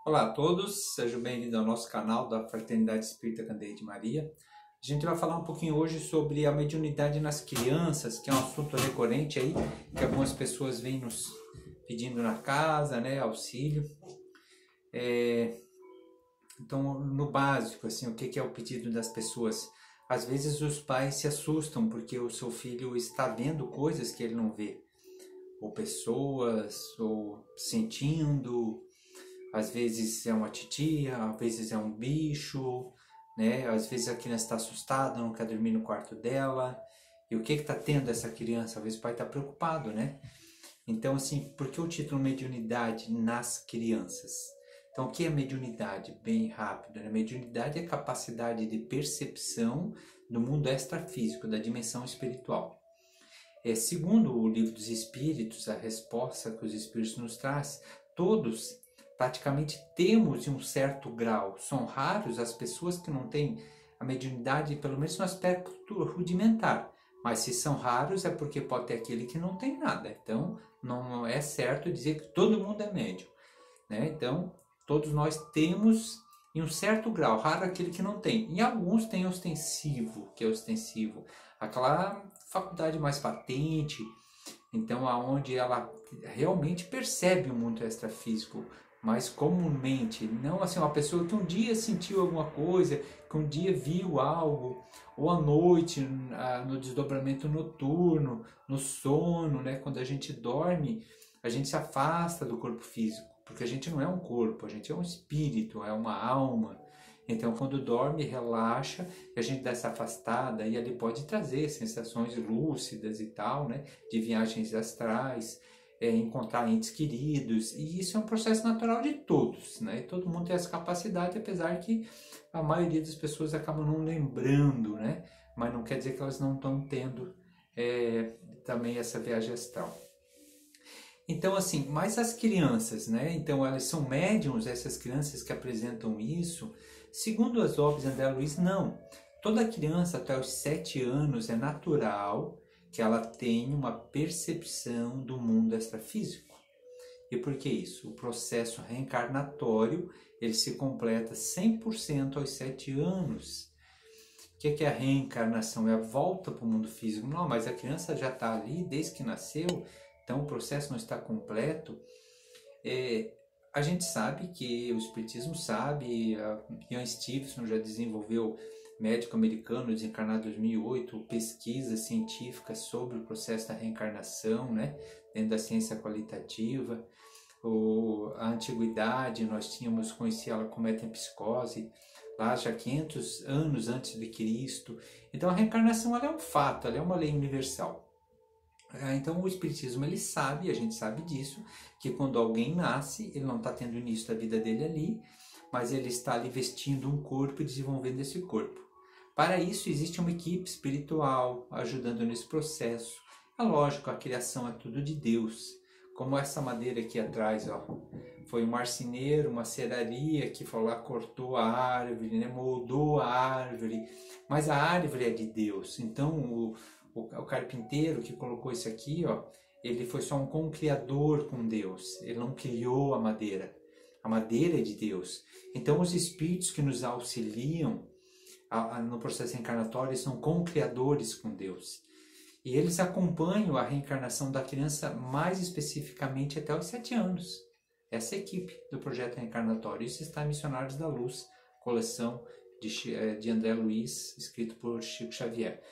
Olá a todos, sejam bem-vindos ao nosso canal da Fraternidade Espírita Candeia de Maria. A gente vai falar um pouquinho hoje sobre a mediunidade nas crianças, que é um assunto recorrente aí, que algumas pessoas vêm nos pedindo na casa, né, auxílio. Então, no básico, assim, o que é o pedido das pessoas? Às vezes os pais se assustam porque o seu filho está vendo coisas que ele não vê, ou pessoas, ou sentindo. Às vezes é uma titia, às vezes é um bicho, né? Às vezes a criança está assustada, não quer dormir no quarto dela. E o que está tendo essa criança? Às vezes o pai está preocupado, né? Então, assim, por que o título Mediunidade nas crianças? Então, o que é mediunidade? Bem rápido, né? Mediunidade é a capacidade de percepção do mundo extrafísico, da dimensão espiritual. Segundo o Livro dos Espíritos, a resposta que os Espíritos nos traz, todos praticamente temos em um certo grau. São raros as pessoas que não têm a mediunidade, pelo menos no aspecto rudimentar. Mas se são raros é porque pode ter aquele que não tem nada. Então, não é certo dizer que todo mundo é médium, né? Então, todos nós temos em um certo grau, raro aquele que não tem. E alguns têm ostensivo, que é ostensivo, aquela faculdade mais patente, então aonde ela realmente percebe o mundo extrafísico, mas comumente, não assim, uma pessoa que um dia sentiu alguma coisa, que um dia viu algo, ou à noite, no desdobramento noturno, no sono, né? Quando a gente dorme, a gente se afasta do corpo físico, porque a gente não é um corpo, a gente é um espírito, é uma alma. Então, quando dorme, relaxa, e a gente dá essa afastada, e ele pode trazer sensações lúcidas e tal, né? De viagens astrais, encontrar entes queridos, e isso é um processo natural de todos, né? Todo mundo tem essa capacidade, apesar que a maioria das pessoas acabam não lembrando, né? Mas não quer dizer que elas não estão tendo também essa viagem astral. Então, assim, mas as crianças, né? Então, elas são médiums, essas crianças que apresentam isso. Segundo as obras de André Luiz, não. Toda criança até os 7 anos é natural que ela tenha uma percepção do mundo extrafísico. E por que isso? O processo reencarnatório, ele se completa 100% aos 7 anos. O que é a reencarnação? É a volta para o mundo físico. Não, mas a criança já está ali desde que nasceu, então o processo não está completo. A gente sabe que o Espiritismo sabe, Ian Stevenson já desenvolveu, médico americano, desencarnado em 2008, pesquisas científicas sobre o processo da reencarnação, né, dentro da ciência qualitativa. A antiguidade, nós conhecia ela como metempsicose, lá já 500 anos antes de Cristo. Então a reencarnação ela é um fato, ela é uma lei universal. Então o Espiritismo ele sabe, a gente sabe disso, que quando alguém nasce, ele não está tendo o início da vida dele ali, mas ele está ali vestindo um corpo e desenvolvendo esse corpo. Para isso existe uma equipe espiritual ajudando nesse processo. É lógico, a criação é tudo de Deus. Como essa madeira aqui atrás, ó, foi um marceneiro, uma serraria que foi lá, cortou a árvore, né, moldou a árvore, mas a árvore é de Deus. Então o carpinteiro que colocou isso aqui, ó, ele foi só um co-criador com Deus. Ele não criou a madeira. A madeira é de Deus. Então os espíritos que nos auxiliam no processo reencarnatório são co-criadores com Deus. E eles acompanham a reencarnação da criança mais especificamente até os 7 anos. Essa é a equipe do projeto reencarnatório. Isso está em Missionários da Luz, coleção de André Luiz, escrito por Chico Xavier.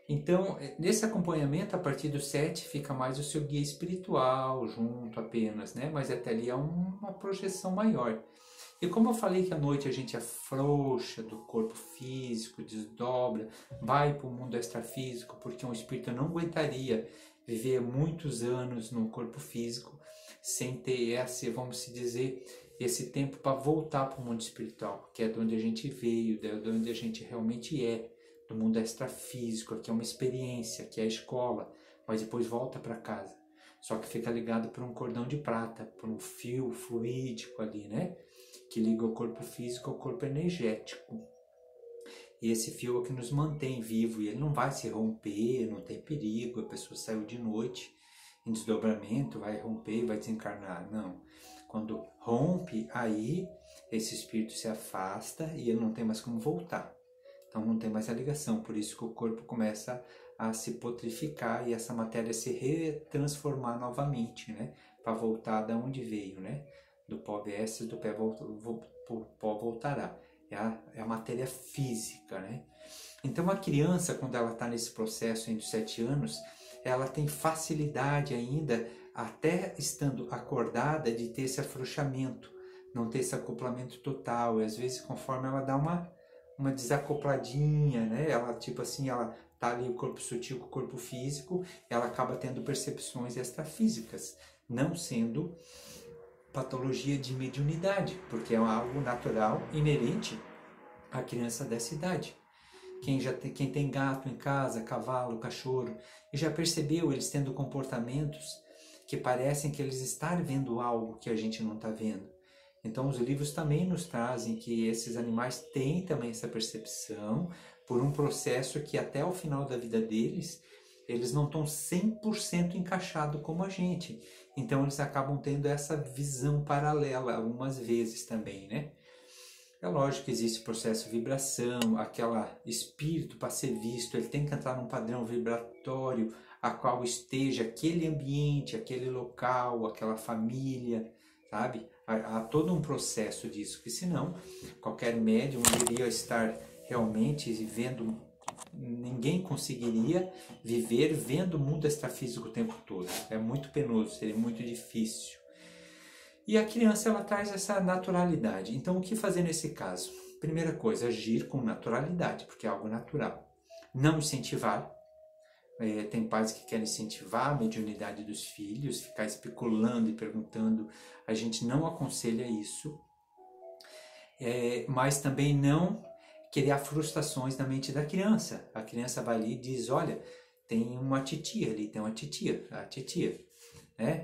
Então, nesse acompanhamento, a partir do 7, fica mais o seu guia espiritual junto apenas, né? Mas até ali é uma projeção maior. E como eu falei que à noite a gente afrouxa do corpo físico, desdobra, vai para o mundo extrafísico, porque um espírito não aguentaria viver muitos anos no corpo físico sem ter esse, vamos dizer, esse tempo para voltar para o mundo espiritual, que é de onde a gente veio, de onde a gente realmente é, do mundo extrafísico, que é uma experiência, que é a escola, mas depois volta para casa. Só que fica ligado por um cordão de prata, por um fio fluídico ali, né? Que liga o corpo físico ao corpo energético. E esse fio é o que nos mantém vivo, e ele não vai se romper, não tem perigo, a pessoa saiu de noite em desdobramento, vai romper, vai desencarnar, não. Quando rompe, aí esse espírito se afasta e ele não tem mais como voltar. Então não tem mais a ligação, por isso que o corpo começa a se putrificar e essa matéria se retransformar novamente, né? Para voltar da onde veio, né? Do pó viesse, do pó voltará. É a matéria física, né? Então a criança, quando ela está nesse processo entre os 7 anos, ela tem facilidade ainda, até estando acordada, de ter esse afrouxamento, não ter esse acoplamento total. E às vezes, conforme ela dá uma desacopladinha, né? Ela, tipo assim, ela tá ali o corpo sutil com o corpo físico, ela acaba tendo percepções extrafísicas, não sendo patologia de mediunidade, porque é algo natural, inerente à criança dessa idade. Quem tem gato em casa, cavalo, cachorro, e já percebeu eles tendo comportamentos que parecem que eles estão vendo algo que a gente não está vendo. Então os livros também nos trazem que esses animais têm também essa percepção por um processo que até o final da vida deles, eles não estão 100% encaixados como a gente. Então eles acabam tendo essa visão paralela algumas vezes também, né? É lógico que existe processo de vibração, aquele espírito para ser visto, ele tem que entrar num padrão vibratório a qual esteja aquele ambiente, aquele local, aquela família, sabe? Há todo um processo disso, que senão qualquer médium iria estar realmente vendo, ninguém conseguiria viver vendo o mundo extrafísico o tempo todo. É muito penoso, seria muito difícil. E a criança, ela traz essa naturalidade. Então, o que fazer nesse caso? Primeira coisa, agir com naturalidade, porque é algo natural. Não incentivar. Tem pais que querem incentivar a mediunidade dos filhos, ficar especulando e perguntando. A gente não aconselha isso. Mas também não criar frustrações na mente da criança. A criança vai ali e diz, olha, tem uma titia ali, tem uma titia, a titia.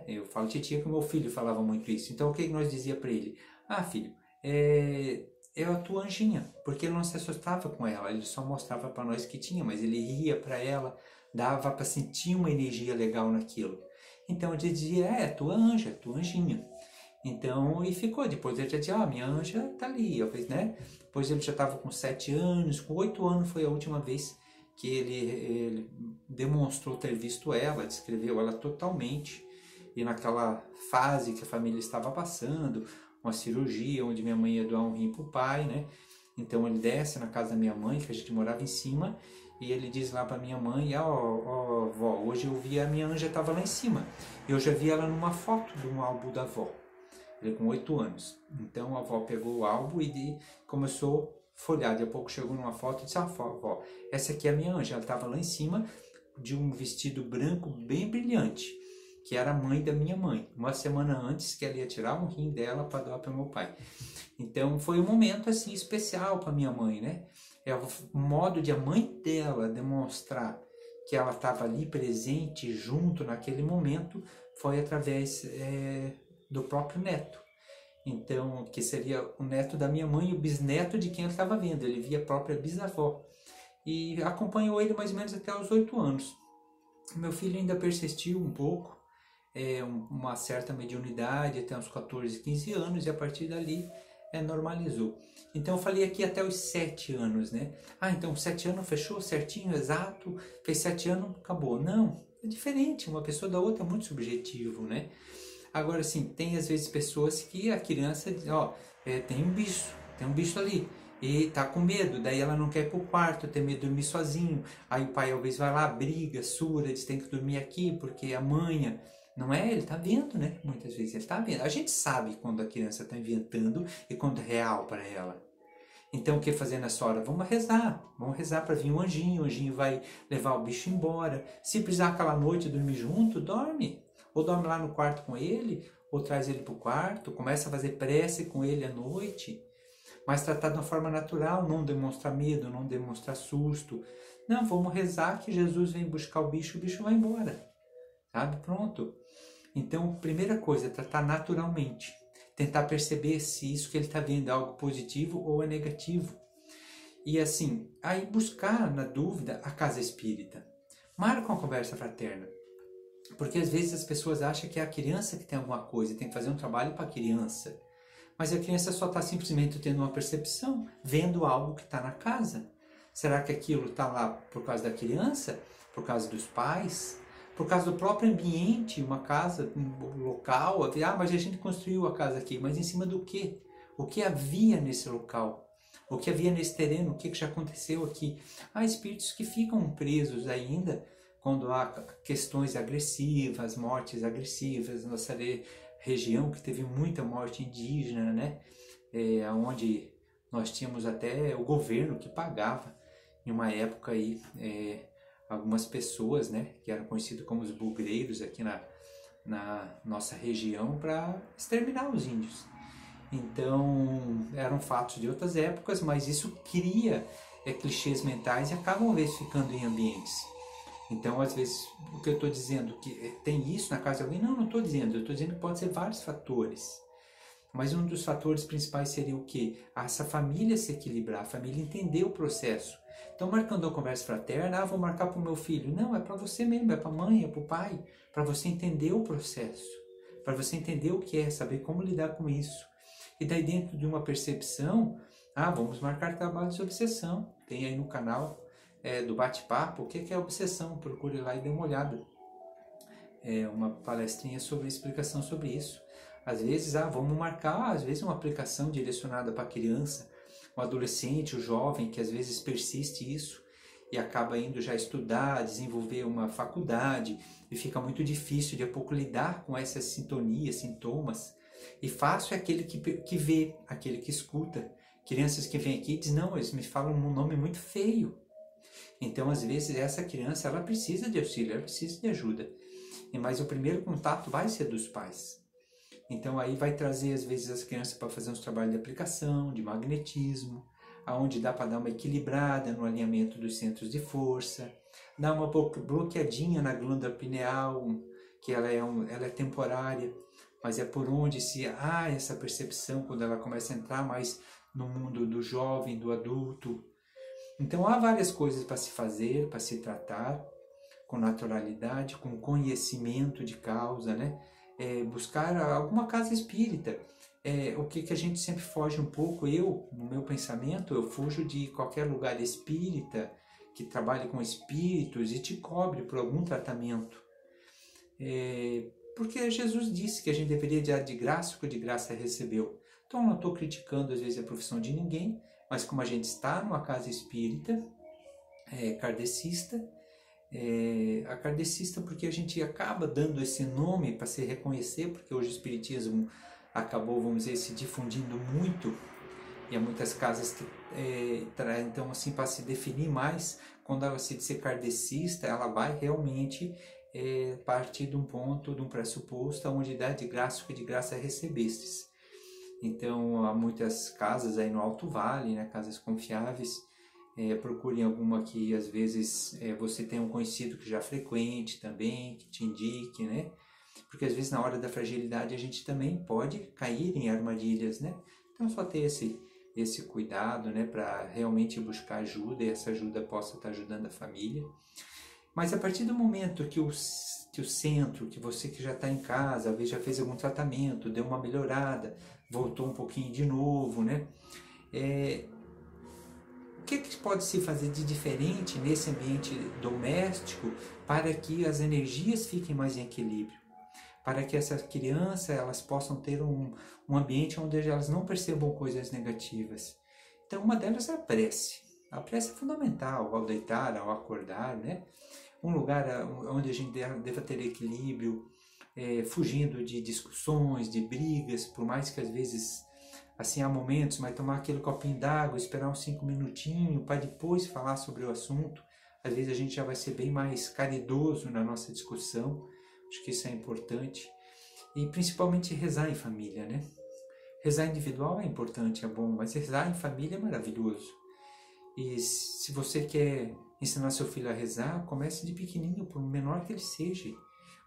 Eu falo titia que o meu filho falava muito isso. Então o que nós dizia para ele? Ah, filho, é a tua anjinha, porque ele não se assustava com ela, ele só mostrava para nós que tinha, mas ele ria para ela, dava para sentir uma energia legal naquilo. Então ele dizia, tua anja, tua anjinha. Então, e ficou, depois ele já dizia, minha anja tá ali, né? Depois ele já estava com 7 anos, com 8 anos foi a última vez que ele demonstrou ter visto ela, descreveu ela totalmente. E naquela fase que a família estava passando, uma cirurgia, onde minha mãe ia doar um rim para o pai, né? Então ele desce na casa da minha mãe, que a gente morava em cima, e ele diz lá para minha mãe, vó, hoje eu vi a minha anja estava lá em cima. Eu já vi ela numa foto de um álbum da avó, ele com 8 anos. Então a avó pegou o álbum e começou a folhear. Daqui a pouco chegou numa foto e disse, vó, essa aqui é a minha anja, ela estava lá em cima de um vestido branco bem brilhante, que era a mãe da minha mãe, uma semana antes que ela ia tirar um rim dela para doar para meu pai. Então foi um momento assim especial para minha mãe, né? É o modo de a mãe dela demonstrar que ela estava ali presente, junto naquele momento, foi através do próprio neto. Então, que seria o neto da minha mãe e o bisneto de quem ele estava vendo. Ele via a própria bisavó. E acompanhou ele mais ou menos até os 8 anos. Meu filho ainda persistiu um pouco, uma certa mediunidade até uns 14, 15 anos, e a partir dali normalizou. Então eu falei aqui até os 7 anos, né? Então 7 anos fechou certinho, exato, fez 7 anos, acabou. Não, é diferente, uma pessoa da outra é muito subjetivo, né? Agora sim, tem às vezes pessoas que a criança diz, tem um bicho ali, e tá com medo, daí ela não quer ir pro quarto, tem medo de dormir sozinho, aí o pai talvez vai lá, briga, sura, diz tem que dormir aqui, porque a manha, não é? Ele tá vendo, né? Muitas vezes ele tá vendo. A gente sabe quando a criança tá inventando e quando é real para ela. Então o que fazer nessa hora? Vamos rezar para vir um anjinho, o anjinho vai levar o bicho embora. Se precisar aquela noite dormir junto, dorme. Ou dorme lá no quarto com ele, ou traz ele pro quarto, começa a fazer prece com ele à noite. Mas tratar de uma forma natural, não demonstrar medo, não demonstrar susto. Não, vamos rezar que Jesus vem buscar o bicho vai embora. Sabe? Pronto. Então, primeira coisa, é tratar naturalmente. Tentar perceber se isso que ele está vendo é algo positivo ou é negativo. E assim, aí buscar, na dúvida, a casa espírita. Marca uma conversa fraterna. Porque às vezes as pessoas acham que é a criança que tem alguma coisa, tem que fazer um trabalho para a criança. Mas a criança só está simplesmente tendo uma percepção, vendo algo que está na casa. Será que aquilo está lá por causa da criança? Por causa dos pais? Por causa do próprio ambiente, uma casa, um local? Mas a gente construiu a casa aqui, mas em cima do quê? O que havia nesse local? O que havia nesse terreno? O que já aconteceu aqui? Há espíritos que ficam presos ainda quando há questões agressivas, mortes agressivas. Nossa região que teve muita morte indígena, né? Onde nós tínhamos até o governo que pagava, em uma época aí, algumas pessoas, né? Que eram conhecidos como os bugreiros aqui na nossa região para exterminar os índios. Então, eram fatos de outras épocas, mas isso cria clichês mentais e acabam, às vezes, ficando em ambientes. Então, às vezes, o que eu estou dizendo, que tem isso na casa de alguém? Não estou dizendo. Eu estou dizendo que pode ser vários fatores. Mas um dos fatores principais seria o quê? Essa família se equilibrar, a família entender o processo. Então, marcando uma conversa fraterna, vou marcar para o meu filho. Não, é para você mesmo, é para a mãe, é para o pai. Para você entender o processo. Para você entender o que é, saber como lidar com isso. E daí, dentro de uma percepção, vamos marcar trabalho de obsessão. Tem aí no canal do bate-papo, o que é obsessão? Procure lá e dê uma olhada. Uma palestrinha sobre explicação sobre isso. Às vezes, vamos marcar, às vezes, uma aplicação direcionada para a criança, o adolescente, o jovem, que às vezes persiste isso e acaba indo já estudar, desenvolver uma faculdade e fica muito difícil de a pouco lidar com essas sintonias, sintomas. E fácil é aquele que vê, aquele que escuta. Crianças que vêm aqui e dizem, não, eles me falam um nome muito feio. Então, às vezes, essa criança, ela precisa de auxílio, ela precisa de ajuda. Mas o primeiro contato vai ser dos pais. Então, aí vai trazer, às vezes, as crianças para fazer uns trabalhos de aplicação, de magnetismo, aonde dá para dar uma equilibrada no alinhamento dos centros de força, dar uma bloqueadinha na glândula pineal, que ela é temporária, mas é por onde se há essa percepção quando ela começa a entrar mais no mundo do jovem, do adulto. Então há várias coisas para se fazer, para se tratar com naturalidade, com conhecimento de causa, né? Buscar alguma casa espírita. O que a gente sempre foge um pouco, no meu pensamento, eu fujo de qualquer lugar espírita que trabalhe com espíritos e te cobre por algum tratamento. Porque Jesus disse que a gente deveria dar de graça o que de graça recebeu. Então, não estou criticando, às vezes, a profissão de ninguém, mas como a gente está numa casa espírita, kardecista, a kardecista porque a gente acaba dando esse nome para se reconhecer, porque hoje o espiritismo acabou, vamos dizer, se difundindo muito, e há muitas casas que então, assim, para se definir mais, quando ela se dizer kardecista, ela vai realmente partir de um ponto, de um pressuposto, onde dá de graça o que de graça recebestes. Então, há muitas casas aí no Alto Vale, né, casas confiáveis. Procurem alguma que, às vezes, você tem um conhecido que já frequente também, que te indique, né? Porque, às vezes, na hora da fragilidade, a gente também pode cair em armadilhas, né? Então, só ter esse cuidado, né, para realmente buscar ajuda e essa ajuda possa estar ajudando a família. Mas a partir do momento que o centro, que você que já está em casa, às vezes já fez algum tratamento, deu uma melhorada, voltou um pouquinho de novo, né? O que pode se fazer de diferente nesse ambiente doméstico para que as energias fiquem mais em equilíbrio? Para que essas crianças elas possam ter um ambiente onde elas não percebam coisas negativas. Então, uma delas é a prece. A prece é fundamental ao deitar, ao acordar, né? Um lugar onde a gente deva ter equilíbrio, fugindo de discussões, de brigas, por mais que às vezes assim há momentos, mas tomar aquele copinho d'água, esperar uns 5 minutinhos para depois falar sobre o assunto. Às vezes a gente já vai ser bem mais caridoso na nossa discussão. Acho que isso é importante. E principalmente rezar em família, né? Rezar individual é importante, é bom, mas rezar em família é maravilhoso. E se você quer ensinar seu filho a rezar, comece de pequenininho, por menor que ele seja.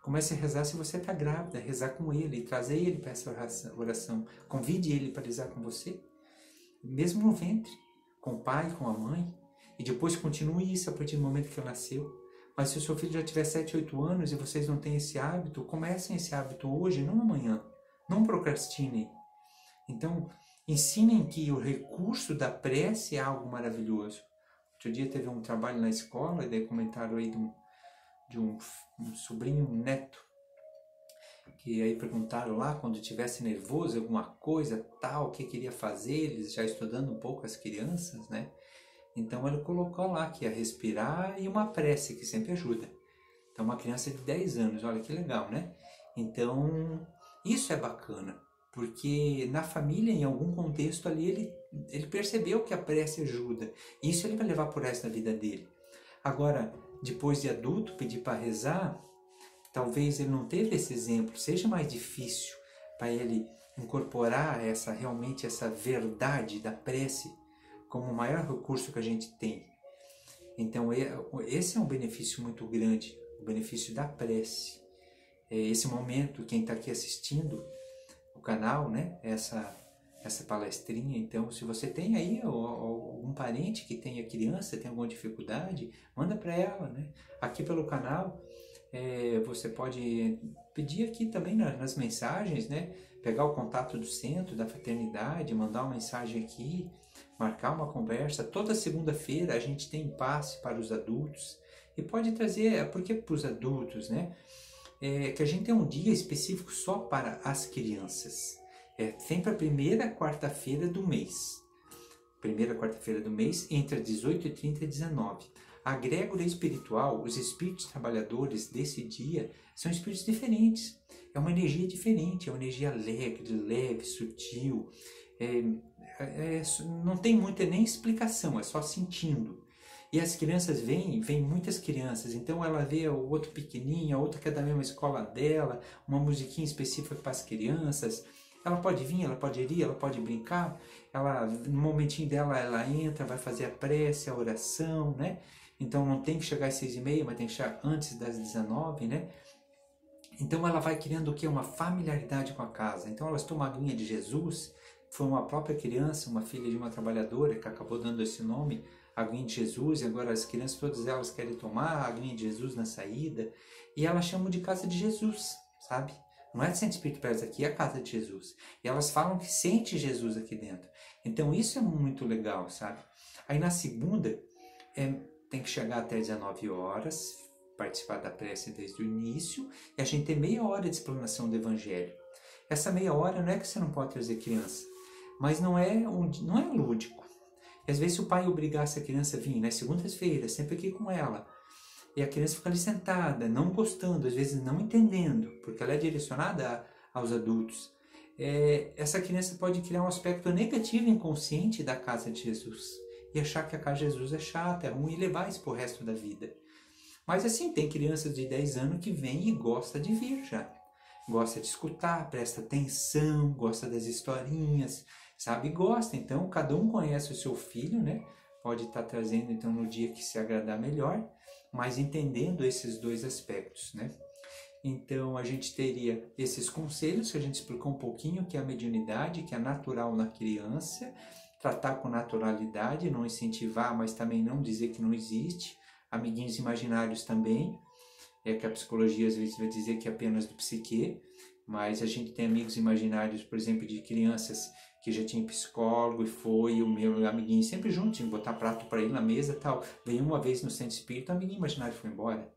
Comece a rezar se você está grávida, rezar com ele, trazer ele para essa oração. Convide ele para rezar com você, mesmo no ventre, com o pai, com a mãe. E depois continue isso a partir do momento que ele nasceu. Mas se o seu filho já tiver 7, 8 anos e vocês não têm esse hábito, comecem esse hábito hoje, não amanhã. Não procrastinem. Então, ensinem que o recurso da prece é algo maravilhoso. Outro dia teve um trabalho na escola, e daí comentaram aí de um sobrinho, um neto, que aí perguntaram lá, quando estivesse nervoso, alguma coisa, tal, o que queria fazer, eles já estudando um pouco as crianças, né? Então ele colocou lá que ia respirar e uma prece, que sempre ajuda. Então uma criança de 10 anos, olha que legal, né? Então isso é bacana, porque na família, em algum contexto ali, ele percebeu que a prece ajuda. Isso ele vai levar por resto da vida dele. Agora, depois de adulto, pedir para rezar, talvez ele não teve esse exemplo, seja mais difícil para ele incorporar realmente essa verdade da prece como o maior recurso que a gente tem. Então esse é um benefício muito grande, o benefício da prece. Esse momento, quem está aqui assistindo o canal, né, essa palestrinha, então se você tem aí algum parente que tenha criança, tem alguma dificuldade, manda para ela, né? Aqui pelo canal, você pode pedir aqui também nas mensagens, né? Pegar o contato do centro, da fraternidade, mandar uma mensagem aqui, marcar uma conversa. Toda segunda-feira a gente tem passe para os adultos e pode trazer, porque para os adultos, né? Que a gente tem um dia específico só para as crianças. Sempre a primeira quarta-feira do mês. Primeira quarta-feira do mês, entre as 18h30 e 19h. A egrégora espiritual, os espíritos trabalhadores desse dia, são espíritos diferentes. É uma energia diferente, é uma energia alegre, leve, sutil. Não tem muita nem explicação, é só sentindo. E as crianças vêm muitas crianças, então ela vê o outro pequenininho, a outra que é da mesma escola dela, uma musiquinha específica para as crianças. Ela pode vir, ela pode ir, ela pode brincar, no momentinho dela ela entra, vai fazer a prece, a oração, né? Então não tem que chegar às 6h30, mas tem que chegar antes das 19h, né? Então ela vai criando o quê? Uma familiaridade com a casa. Então elas tomam a aguinha de Jesus, foi uma própria criança, uma filha de uma trabalhadora que acabou dando esse nome, aguinha de Jesus, e agora as crianças, todas elas querem tomar a aguinha de Jesus na saída, e elas chamam de casa de Jesus, sabe? Não é de Centro Espírito Pérez aqui, é a casa de Jesus. E elas falam que sente Jesus aqui dentro. Então isso é muito legal, sabe? Aí na segunda, tem que chegar até 19h, participar da prece desde o início, e a gente tem meia hora de explanação do Evangelho. Essa meia hora não é que você não pode trazer criança, mas não é lúdico. E às vezes se o pai obrigasse a criança a vir nas segundas-feiras, sempre aqui com ela, e a criança fica ali sentada, não gostando, às vezes não entendendo, porque ela é direcionada aos adultos, essa criança pode criar um aspecto negativo inconsciente da casa de Jesus, e achar que a casa de Jesus é chata, é ruim, e levar isso para o resto da vida. Mas assim, tem crianças de 10 anos que vêm e gosta de vir já. Gosta de escutar, presta atenção, gosta das historinhas, sabe? Gosta. Então, cada um conhece o seu filho, né? Pode estar trazendo, então, no dia que se agradar melhor, mas entendendo esses dois aspectos, né? Então, a gente teria esses conselhos que a gente explicou um pouquinho, que é a mediunidade, que é natural na criança, tratar com naturalidade, não incentivar, mas também não dizer que não existe. Amiguinhos imaginários também, que a psicologia às vezes vai dizer que é apenas do psique, mas a gente tem amigos imaginários, por exemplo, de crianças que já tinha psicólogo e o meu amiguinho sempre junto, tinha que botar prato para ele na mesa e tal. Veio uma vez no centro espírita, o amiguinho imaginário foi embora.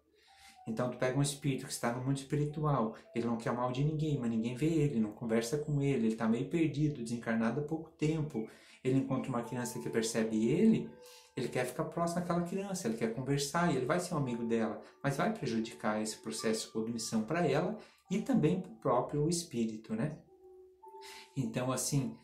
Então tu pega um espírito que está no mundo espiritual, ele não quer mal de ninguém, mas ninguém vê ele, não conversa com ele está meio perdido, desencarnado há pouco tempo. Ele encontra uma criança que percebe ele quer ficar próximo daquela criança, ele quer conversar e ele vai ser um amigo dela, mas vai prejudicar esse processo de cognição para ela e também para o próprio espírito, né? Então, assim,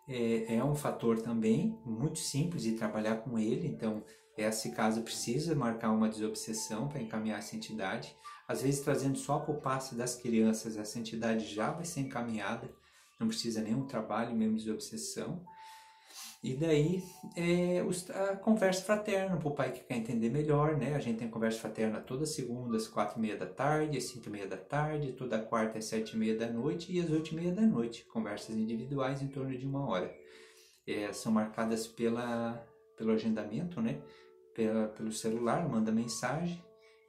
é um fator também muito simples de trabalhar com ele. Então, esse caso precisa marcar uma desobsessão para encaminhar essa entidade. Às vezes, trazendo só para o passe das crianças, essa entidade já vai ser encaminhada, não precisa nenhum trabalho, mesmo de desobsessão. E daí, a conversa fraterna, para o pai que quer entender melhor, né? A gente tem conversa fraterna toda segunda, às 4h30 da tarde, às 5h30 da tarde, toda quarta às 7h30 da noite e às 8h30 da noite. Conversas individuais em torno de 1 hora. São marcadas pelo agendamento, né? Pelo celular, manda mensagem.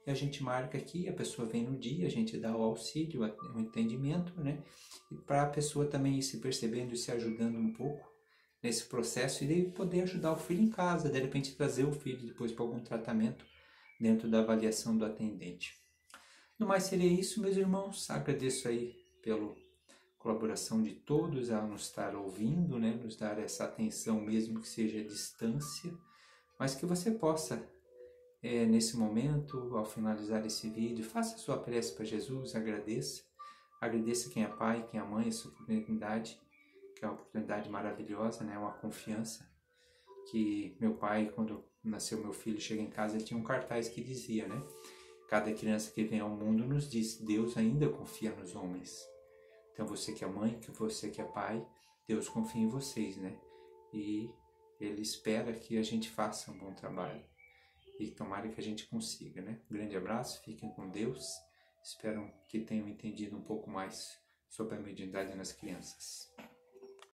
e a gente marca aqui, a pessoa vem no dia, a gente dá o auxílio, o entendimento, né? E para a pessoa também ir se percebendo e se ajudando um pouco nesse processo e daí poder ajudar o filho em casa, de repente trazer o filho depois para algum tratamento dentro da avaliação do atendente. No mais seria isso, meus irmãos. Agradeço aí pela colaboração de todos a nos estar ouvindo, né? Nos dar essa atenção mesmo que seja à distância, mas que você possa, nesse momento, ao finalizar esse vídeo, faça a sua prece para Jesus, agradeça quem é pai, quem é mãe, essa oportunidade, que é uma oportunidade maravilhosa, né? Uma confiança que meu pai, quando nasceu meu filho, chega em casa, ele tinha um cartaz que dizia, né? Cada criança que vem ao mundo nos diz, Deus ainda confia nos homens. Então você que é mãe, que você que é pai, Deus confia em vocês, né? E Ele espera que a gente faça um bom trabalho. E tomara que a gente consiga, né? Um grande abraço, fiquem com Deus. Espero que tenham entendido um pouco mais sobre a mediunidade nas crianças.